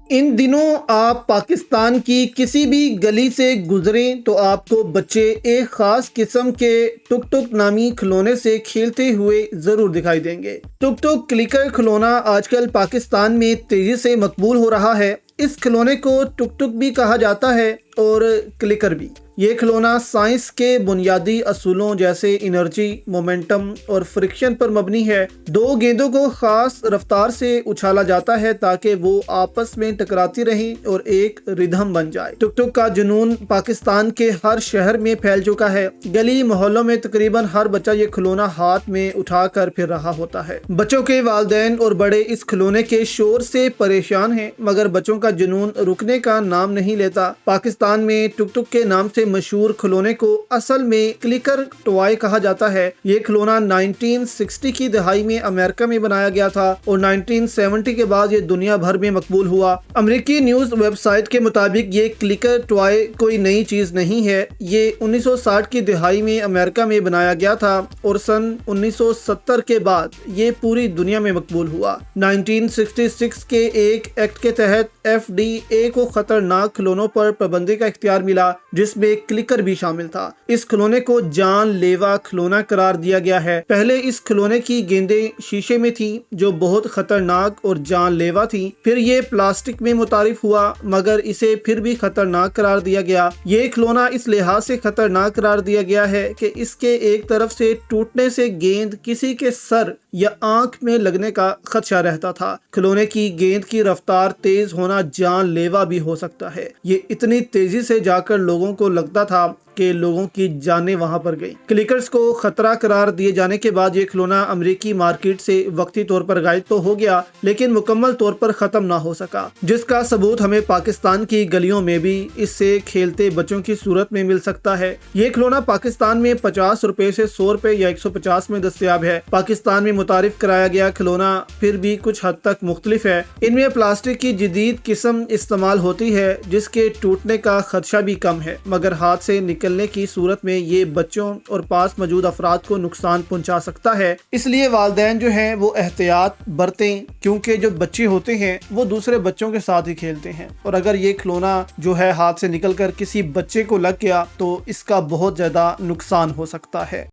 ان دنوں آپ پاکستان کی کسی بھی گلی سے گزریں تو آپ کو بچے ایک خاص قسم کے ٹک ٹک نامی کھلونے سے کھیلتے ہوئے ضرور دکھائی دیں گے۔ ٹک ٹک کلکر کھلونا آج کل پاکستان میں تیزی سے مقبول ہو رہا ہے۔ اس کھلونے کو ٹک ٹک بھی کہا جاتا ہے اور کلکر بھی۔ یہ کھلونا سائنس کے بنیادی اصولوں جیسے انرجی، مومنٹم اور فرکشن پر مبنی ہے۔ دو گیندوں کو خاص رفتار سے اچھالا جاتا ہے تاکہ وہ آپس میں ٹکراتی رہیں اور ایک ردھم بن جائے۔ ٹک ٹک کا جنون پاکستان کے ہر شہر میں پھیل چکا ہے۔ گلی محلوں میں تقریباً ہر بچہ یہ کھلونا ہاتھ میں اٹھا کر پھر رہا ہوتا ہے۔ بچوں کے والدین اور بڑے اس کھلونے کے شور سے پریشان ہیں، مگر بچوں کا جنون رکنے کا نام نہیں لیتا۔ پاکستان میں ٹک ٹک کے نام سے مشہور کھلونے کو اصل میں کلکر ٹوائے کہا جاتا ہے۔ یہ کھلونا 1960 کی دہائی میں امریکہ میں بنایا گیا تھا اور 1970 کے بعد یہ دنیا بھر میں مقبول ہوا۔ امریکی نیوز ویب سائٹ کے مطابق یہ کلکر ٹوائے کوئی نئی چیز نہیں ہے۔ یہ 1960 کی دہائی میں امریکہ میں بنایا گیا تھا اور سن 1970 کے بعد یہ پوری دنیا میں مقبول ہوا۔ 1966 کے ایک ایکٹ کے تحت FDA کو خطرناک کھلونوں پر پابندی کا اختیار ملا، جس میں کلکر بھی شامل تھا۔ اس کھلونے کو جان لیوا کھلونا قرار دیا گیا ہے۔ پہلے اس کھلونے کی گیندیں شیشے میں تھیں جو بہت خطرناک اور جان لیوا تھیں۔ پھر یہ پلاسٹک میں متعارف ہوا مگر اسے پھر بھی خطرناک قرار دیا گیا۔ یہ کھلونا اس لحاظ سے خطرناک قرار دیا گیا ہے کہ اس کے ایک طرف سے ٹوٹنے سے گیند کسی کے سر یا آنکھ میں لگنے کا خدشہ رہتا تھا۔ کھلونے کی گیند کی رفتار تیز ہونا جان لیوا بھی ہو سکتا ہے۔ یہ اتنی تیزی سے جا کر لوگوں کو لگتا تھا کہ لوگوں کی جانیں وہاں پر گئیں۔ کلکرز کو خطرہ قرار دیے جانے کے بعد یہ کھلونا امریکی مارکیٹ سے وقتی طور پر غائب تو ہو گیا لیکن مکمل طور پر ختم نہ ہو سکا، جس کا ثبوت ہمیں پاکستان کی گلیوں میں بھی اس سے کھیلتے بچوں کی صورت میں مل سکتا ہے۔ یہ کھلونا پاکستان میں 50 روپے سے 100 روپے یا 150 میں دستیاب ہے۔ پاکستان میں متعارف کرایا گیا کھلونا پھر بھی کچھ حد تک مختلف ہے۔ ان میں پلاسٹک کی جدید قسم استعمال ہوتی ہے جس کے ٹوٹنے کا خدشہ بھی کم ہے، مگر ہاتھ سے نکلنے کی صورت میں یہ بچوں اور پاس موجود افراد کو نقصان پہنچا سکتا ہے۔ اس لیے والدین جو ہیں وہ احتیاط برتیں، کیونکہ جو بچے ہوتے ہیں وہ دوسرے بچوں کے ساتھ ہی کھیلتے ہیں، اور اگر یہ کھلونا جو ہے ہاتھ سے نکل کر کسی بچے کو لگ گیا تو اس کا بہت زیادہ نقصان ہو سکتا ہے۔